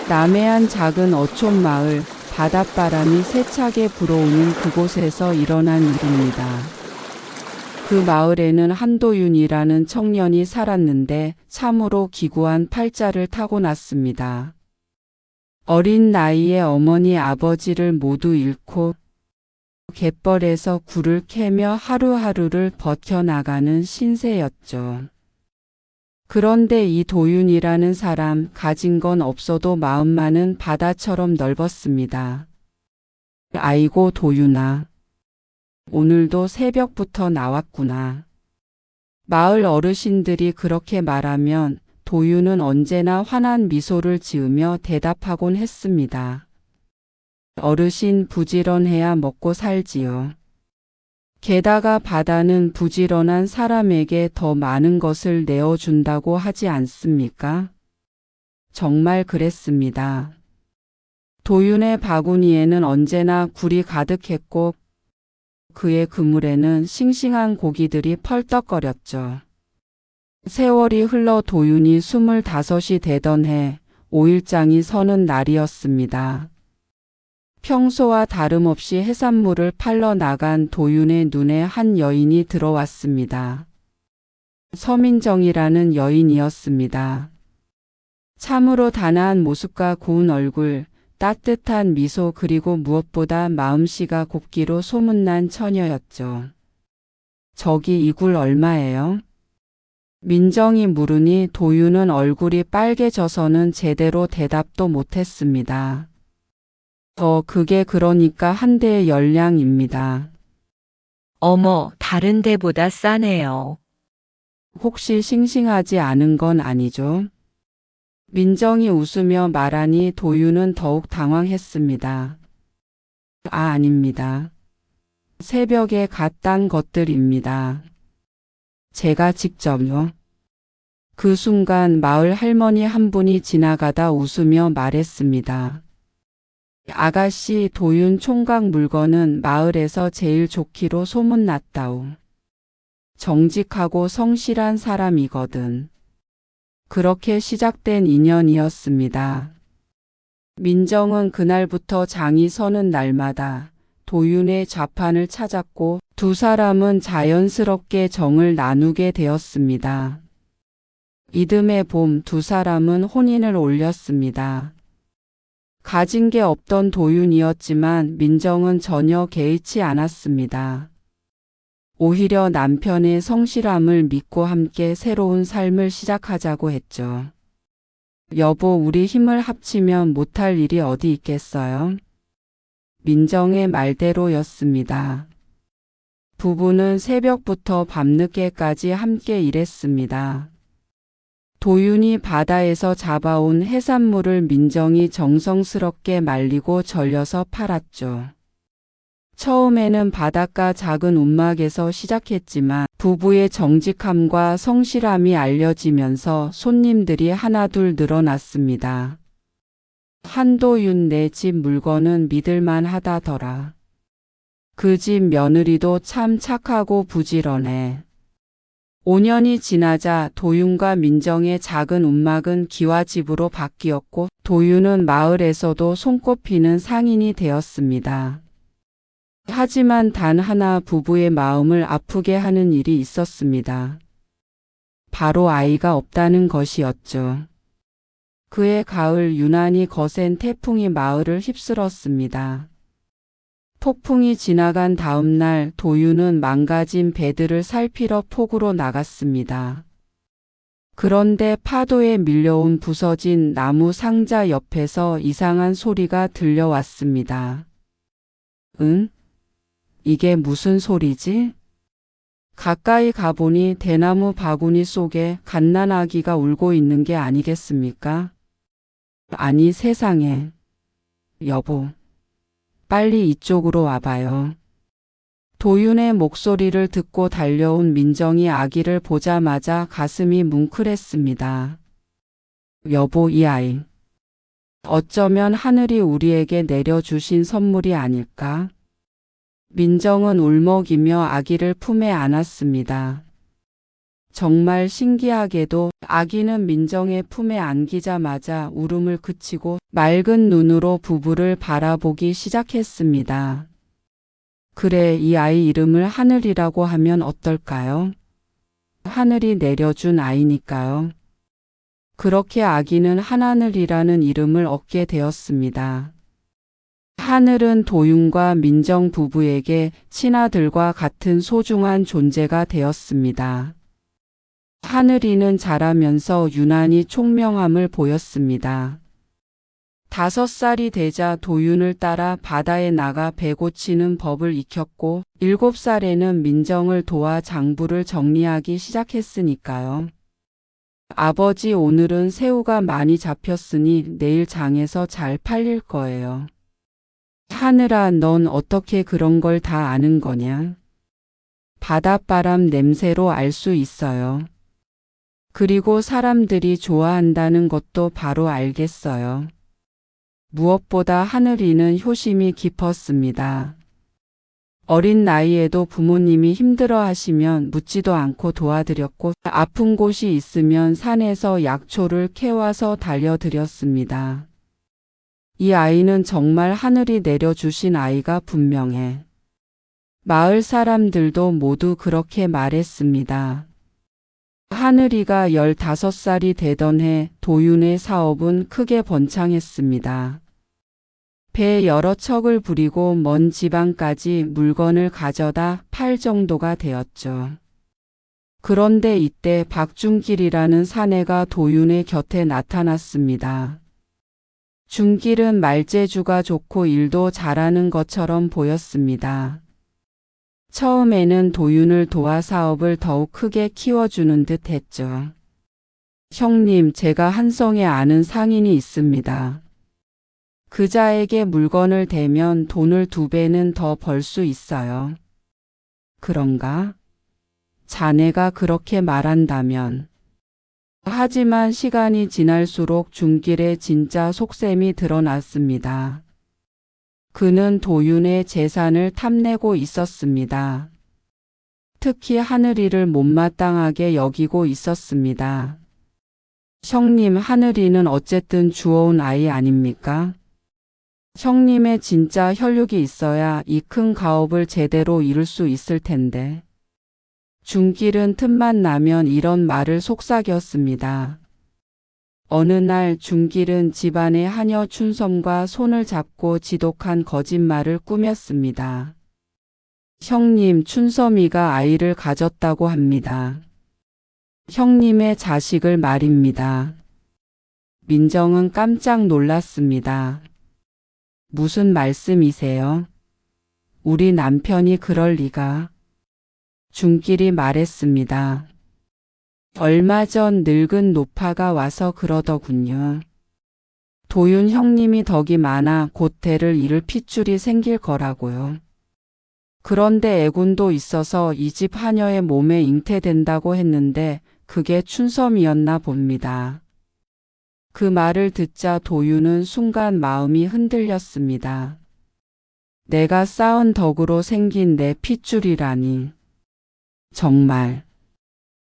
남해안 작은 어촌 마을, 바닷바람이 세차게 불어오는 그곳에서 일어난 일입니다. 그 마을에는 한도윤이라는 청년이 살았는데 참으로 기구한 팔자를 타고났습니다. 어린 나이에 어머니 아버지를 모두 잃고 갯벌에서 굴을 캐며 하루하루를 버텨나가는 신세였죠. 그런데 이 도윤이라는 사람, 가진 건 없어도 마음만은 바다처럼 넓었습니다. 아이고 도윤아, 오늘도 새벽부터 나왔구나. 마을 어르신들이 그렇게 말하면 도윤은 언제나 환한 미소를 지으며 대답하곤 했습니다. 어르신, 부지런해야 먹고 살지요. 게다가 바다는 부지런한 사람에게 더 많은 것을 내어준다고 하지 않습니까? 정말 그랬습니다. 도윤의 바구니에는 언제나 굴이 가득했고 그의 그물에는 싱싱한 고기들이 펄떡거렸죠. 세월이 흘러 도윤이 25이 되던 해 5일장이 서는 날이었습니다. 평소와 다름없이 해산물을 팔러 나간 도윤의 눈에 한 여인이 들어왔습니다. 서민정이라는 여인이었습니다. 참으로 단아한 모습과 고운 얼굴, 따뜻한 미소, 그리고 무엇보다 마음씨가 곱기로 소문난 처녀였죠. 저기 이 굴 얼마예요? 민정이 물으니 도윤은 얼굴이 빨개져서는 제대로 대답도 못했습니다. 그게 그러니까 한 대의 열량입니다. 어머, 다른 데보다 싸네요. 혹시 싱싱하지 않은 건 아니죠? 민정이 웃으며 말하니 도윤은 더욱 당황했습니다. 아닙니다. 새벽에 갓 딴 것들입니다. 제가 직접요. 그 순간 마을 할머니 한 분이 지나가다 웃으며 말했습니다. 아가씨, 도윤 총각 물건은 마을에서 제일 좋기로 소문났다우. 정직하고 성실한 사람이거든. 그렇게 시작된 인연이었습니다. 민정은 그날부터 장이 서는 날마다 도윤의 좌판을 찾았고 두 사람은 자연스럽게 정을 나누게 되었습니다. 이듬해 봄 두 사람은 혼인을 올렸습니다. 가진 게 없던 도윤이었지만 민정은 전혀 개의치 않았습니다. 오히려 남편의 성실함을 믿고 함께 새로운 삶을 시작하자고 했죠. 여보, 우리 힘을 합치면 못할 일이 어디 있겠어요? 민정의 말대로였습니다. 부부는 새벽부터 밤늦게까지 함께 일했습니다. 도윤이 바다에서 잡아온 해산물을 민정이 정성스럽게 말리고 절여서 팔았죠. 처음에는 바닷가 작은 움막에서 시작했지만 부부의 정직함과 성실함이 알려지면서 손님들이 하나둘 늘어났습니다. 한도윤, 내 집 물건은 믿을만 하다더라. 그 집 며느리도 참 착하고 부지런해. 5년이 지나자 도윤과 민정의 작은 움막은 기와집으로 바뀌었고 도윤은 마을에서도 손꼽히는 상인이 되었습니다. 하지만 단 하나 부부의 마음을 아프게 하는 일이 있었습니다. 바로 아이가 없다는 것이었죠. 그해 가을, 유난히 거센 태풍이 마을을 휩쓸었습니다. 폭풍이 지나간 다음 날 도윤은 망가진 배들을 살피러 폭우로 나갔습니다. 그런데 파도에 밀려온 부서진 나무 상자 옆에서 이상한 소리가 들려왔습니다. 응? 이게 무슨 소리지? 가까이 가보니 대나무 바구니 속에 갓난아기가 울고 있는 게 아니겠습니까? 아니 세상에. 여보, 빨리 이쪽으로 와봐요. 도윤의 목소리를 듣고 달려온 민정이 아기를 보자마자 가슴이 뭉클했습니다. 여보, 이 아이. 어쩌면 하늘이 우리에게 내려주신 선물이 아닐까? 민정은 울먹이며 아기를 품에 안았습니다. 정말 신기하게도 아기는 민정의 품에 안기자마자 울음을 그치고 맑은 눈으로 부부를 바라보기 시작했습니다. 그래, 이 아이 이름을 하늘이라고 하면 어떨까요? 하늘이 내려준 아이니까요. 그렇게 아기는 한하늘이라는 이름을 얻게 되었습니다. 하늘은 도윤과 민정 부부에게 친아들과 같은 소중한 존재가 되었습니다. 하늘이는 자라면서 유난히 총명함을 보였습니다. 5살이 되자 도윤을 따라 바다에 나가 배 고치는 법을 익혔고 7살에는 민정을 도와 장부를 정리하기 시작했으니까요. 아버지, 오늘은 새우가 많이 잡혔으니 내일 장에서 잘 팔릴 거예요. 하늘아, 넌 어떻게 그런 걸 다 아는 거냐? 바닷바람 냄새로 알 수 있어요. 그리고 사람들이 좋아한다는 것도 바로 알겠어요. 무엇보다 하늘이는 효심이 깊었습니다. 어린 나이에도 부모님이 힘들어 하시면 묻지도 않고 도와드렸고 아픈 곳이 있으면 산에서 약초를 캐와서 달려드렸습니다. 이 아이는 정말 하늘이 내려주신 아이가 분명해. 마을 사람들도 모두 그렇게 말했습니다. 하늘이가 15살이 되던 해 도윤의 사업은 크게 번창했습니다. 배 여러 척을 부리고 먼 지방까지 물건을 가져다 팔 정도가 되었죠. 그런데 이때 박준길이라는 사내가 도윤의 곁에 나타났습니다. 준길은 말재주가 좋고 일도 잘하는 것처럼 보였습니다. 처음에는 도윤을 도와 사업을 더욱 크게 키워주는 듯 했죠. 형님, 제가 한성에 아는 상인이 있습니다. 그자에게 물건을 대면 돈을 2배는 더 벌 수 있어요. 그런가? 자네가 그렇게 말한다면. 하지만 시간이 지날수록 준길의 진짜 속셈이 드러났습니다. 그는 도윤의 재산을 탐내고 있었습니다. 특히 하늘이를 못마땅하게 여기고 있었습니다. 형님, 하늘이는 어쨌든 주워온 아이 아닙니까? 형님의 진짜 혈육이 있어야 이 큰 가업을 제대로 이룰 수 있을 텐데. 준길은 틈만 나면 이런 말을 속삭였습니다. 어느 날 준길은 집안의 하녀 춘섬과 손을 잡고 지독한 거짓말을 꾸몄습니다. 형님, 춘섬이가 아이를 가졌다고 합니다. 형님의 자식을 말입니다. 민정은 깜짝 놀랐습니다. 무슨 말씀이세요? 우리 남편이 그럴 리가. 준길이 말했습니다. 얼마 전 늙은 노파가 와서 그러더군요. 도윤 형님이 덕이 많아 곧 대를 이을 핏줄이 생길 거라고요. 그런데 애군도 있어서 이 집 하녀의 몸에 잉태된다고 했는데 그게 춘섬이었나 봅니다. 그 말을 듣자 도윤은 순간 마음이 흔들렸습니다. 내가 쌓은 덕으로 생긴 내 핏줄이라니.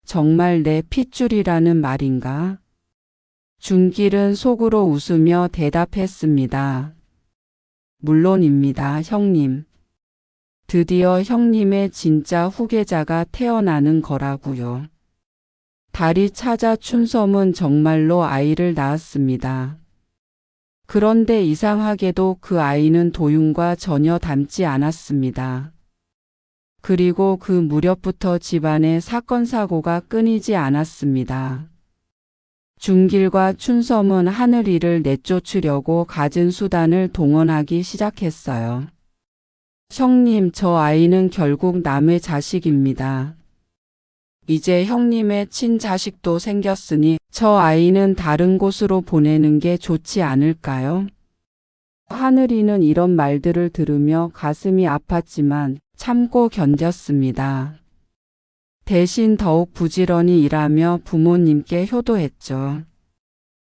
정말 내 핏줄이라는 말인가? 준길은 속으로 웃으며 대답했습니다. 물론입니다, 형님. 드디어 형님의 진짜 후계자가 태어나는 거라고요. 달이 찾아 춘섬은 정말로 아이를 낳았습니다. 그런데 이상하게도 그 아이는 도윤과 전혀 닮지 않았습니다. 그리고 그 무렵부터 집안에 사건 사고가 끊이지 않았습니다. 준길과 춘섬은 하늘이를 내쫓으려고 갖은 수단을 동원하기 시작했어요. 형님, 저 아이는 결국 남의 자식입니다. 이제 형님의 친자식도 생겼으니 저 아이는 다른 곳으로 보내는 게 좋지 않을까요? 하늘이는 이런 말들을 들으며 가슴이 아팠지만 참고 견뎠습니다. 대신 더욱 부지런히 일하며 부모님께 효도했죠.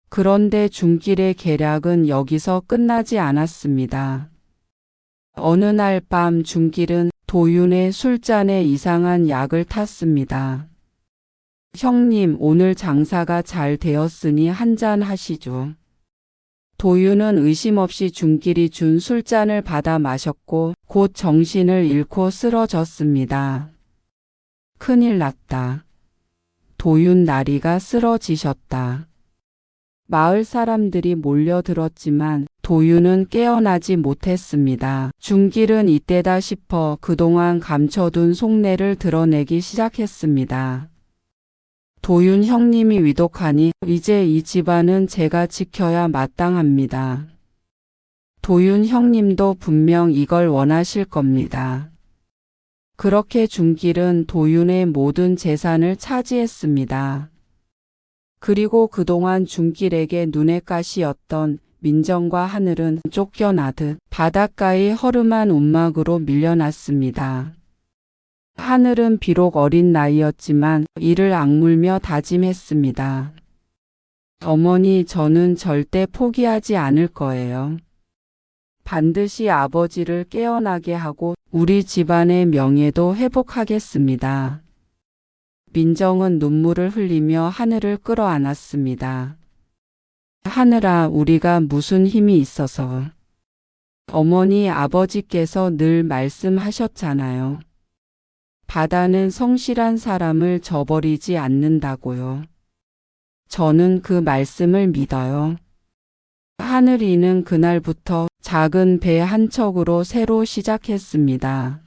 그런데 준길의 계략은 여기서 끝나지 않았습니다. 어느 날 밤 준길은 도윤의 술잔에 이상한 약을 탔습니다. 형님, 오늘 장사가 잘 되었으니 한잔 하시죠. 도윤은 의심 없이 준길이 준 술잔을 받아 마셨고 곧 정신을 잃고 쓰러졌습니다. 큰일 났다. 도윤 나리가 쓰러지셨다. 마을 사람들이 몰려들었지만 도윤은 깨어나지 못했습니다. 준길은 이때다 싶어 그동안 감춰둔 속내를 드러내기 시작했습니다. 도윤 형님이 위독하니 이제 이 집안은 제가 지켜야 마땅합니다. 도윤 형님도 분명 이걸 원하실 겁니다. 그렇게 준길은 도윤의 모든 재산을 차지했습니다. 그리고 그동안 준길에게 눈의 가시였던 민정과 하늘은 쫓겨나듯 바닷가의 허름한 움막으로 밀려났습니다. 하늘은 비록 어린 나이였지만 이를 악물며 다짐했습니다. 어머니, 저는 절대 포기하지 않을 거예요. 반드시 아버지를 깨어나게 하고 우리 집안의 명예도 회복하겠습니다. 민정은 눈물을 흘리며 하늘을 끌어안았습니다. 하늘아, 우리가 무슨 힘이 있어서. 어머니, 아버지께서 늘 말씀하셨잖아요. 바다는 성실한 사람을 저버리지 않는다고요. 저는 그 말씀을 믿어요. 하늘이는 그날부터 작은 배 한 척으로 새로 시작했습니다.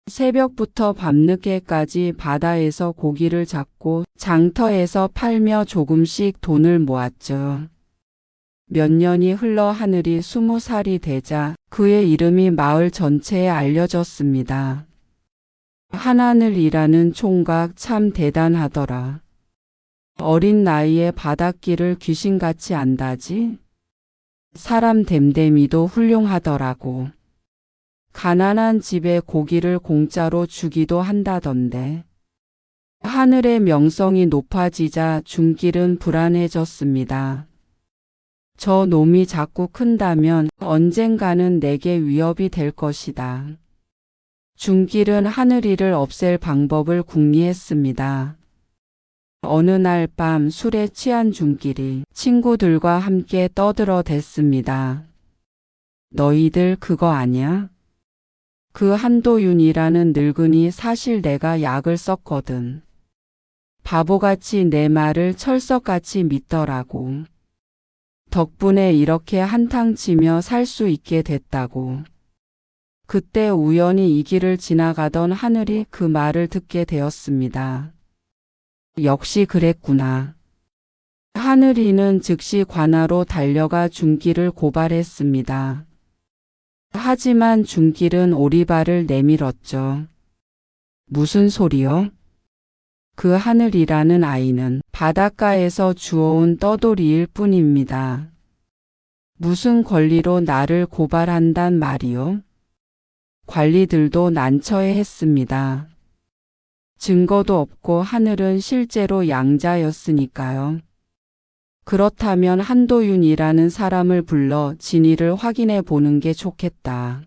새벽부터 밤늦게까지 바다에서 고기를 잡고 장터에서 팔며 조금씩 돈을 모았죠. 몇 년이 흘러 하늘이 20살이 되자 그의 이름이 마을 전체에 알려졌습니다. 한하늘이라는 총각 참 대단하더라. 어린 나이에 바닷길을 귀신같이 안다지? 사람 됨됨이도 훌륭하더라고. 가난한 집에 고기를 공짜로 주기도 한다던데. 하늘의 명성이 높아지자 준길은 불안해졌습니다. 저 놈이 자꾸 큰다면 언젠가는 내게 위협이 될 것이다. 준길은 하늘이를 없앨 방법을 궁리했습니다. 어느 날 밤 술에 취한 준길이 친구들과 함께 떠들어댔습니다. 너희들 그거 아냐? 그 한도윤이라는 늙은이 사실 내가 약을 썼거든. 바보같이 내 말을 철석같이 믿더라고. 덕분에 이렇게 한탕 치며 살 수 있게 됐다고. 그때 우연히 이 길을 지나가던 하늘이 그 말을 듣게 되었습니다. 역시 그랬구나. 하늘이는 즉시 관아로 달려가 준길을 고발했습니다. 하지만 준길은 오리발을 내밀었죠. 무슨 소리요? 그 하늘이라는 아이는 바닷가에서 주워온 떠돌이일 뿐입니다. 무슨 권리로 나를 고발한단 말이요? 관리들도 난처해했습니다. 증거도 없고 하늘은 실제로 양자였으니까요. 그렇다면 한도윤이라는 사람을 불러 진위를 확인해 보는 게 좋겠다.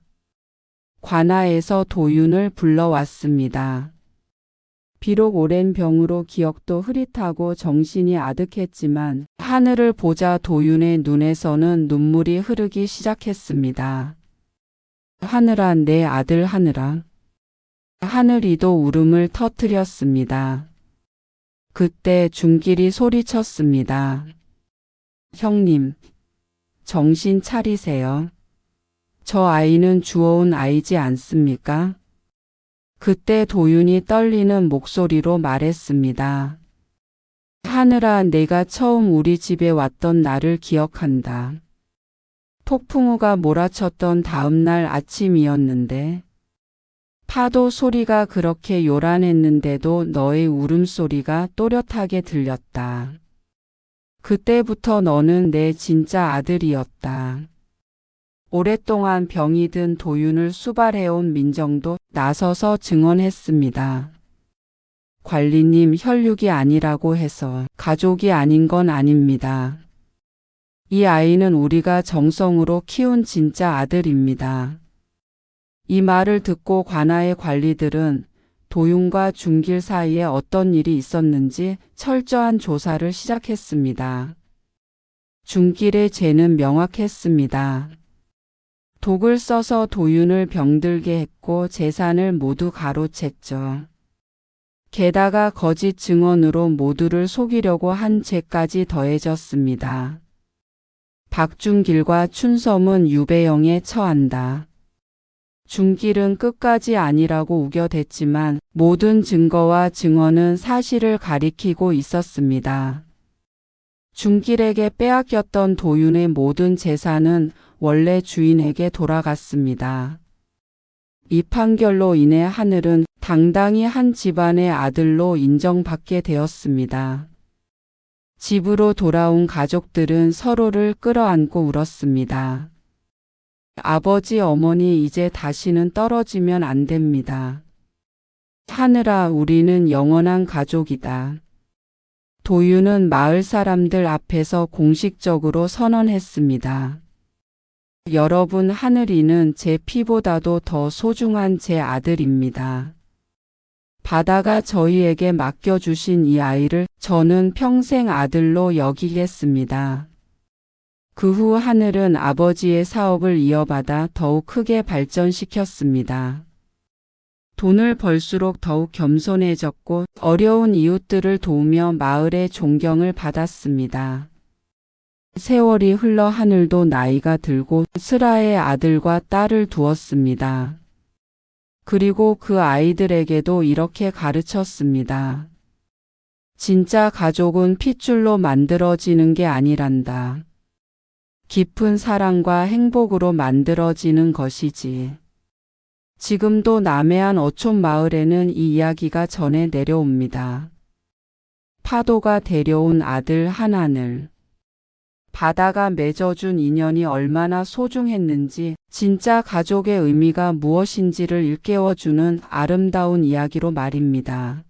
관아에서 도윤을 불러왔습니다. 비록 오랜 병으로 기억도 흐릿하고 정신이 아득했지만 하늘을 보자 도윤의 눈에서는 눈물이 흐르기 시작했습니다. 하늘아, 내 아들 하늘아. 하늘이도 울음을 터뜨렸습니다. 그때 준길이 소리쳤습니다. 형님, 정신 차리세요. 저 아이는 주워온 아이지 않습니까? 그때 도윤이 떨리는 목소리로 말했습니다. 하늘아, 내가 처음 우리 집에 왔던 날을 기억한다. 폭풍우가 몰아쳤던 다음 날 아침이었는데 파도 소리가 그렇게 요란했는데도 너의 울음소리가 또렷하게 들렸다. 그때부터 너는 내 진짜 아들이었다. 오랫동안 병이 든 도윤을 수발해온 민정도 나서서 증언했습니다. 관리님, 혈육이 아니라고 해서 가족이 아닌 건 아닙니다. 이 아이는 우리가 정성으로 키운 진짜 아들입니다. 이 말을 듣고 관아의 관리들은 도윤과 중길 사이에 어떤 일이 있었는지 철저한 조사를 시작했습니다. 중길의 죄는 명확했습니다. 독을 써서 도윤을 병들게 했고 재산을 모두 가로챘죠. 게다가 거짓 증언으로 모두를 속이려고 한 죄까지 더해졌습니다. 박중길과 춘섬은 유배형에 처한다. 중길은 끝까지 아니라고 우겨댔지만 모든 증거와 증언은 사실을 가리키고 있었습니다. 중길에게 빼앗겼던 도윤의 모든 재산은 원래 주인에게 돌아갔습니다. 이 판결로 인해 하늘은 당당히 한 집안의 아들로 인정받게 되었습니다. 집으로 돌아온 가족들은 서로를 끌어안고 울었습니다. 아버지, 어머니, 이제 다시는 떨어지면 안 됩니다. 하늘아, 우리는 영원한 가족이다. 도윤은 마을 사람들 앞에서 공식적으로 선언했습니다. 여러분, 하늘이는 제 피보다도 더 소중한 제 아들입니다. 바다가 저희에게 맡겨주신 이 아이를 저는 평생 아들로 여기겠습니다. 그 후 하늘은 아버지의 사업을 이어받아 더욱 크게 발전시켰습니다. 돈을 벌수록 더욱 겸손해졌고 어려운 이웃들을 도우며 마을의 존경을 받았습니다. 세월이 흘러 하늘도 나이가 들고 슬아의 아들과 딸을 두었습니다. 그리고 그 아이들에게도 이렇게 가르쳤습니다. 진짜 가족은 핏줄로 만들어지는 게 아니란다. 깊은 사랑과 행복으로 만들어지는 것이지. 지금도 남해안 어촌 마을에는 이 이야기가 전해 내려옵니다. 파도가 데려온 아들 한하늘. 바다가 맺어준 인연이 얼마나 소중했는지 진짜 가족의 의미가 무엇인지를 일깨워주는 아름다운 이야기로 말입니다.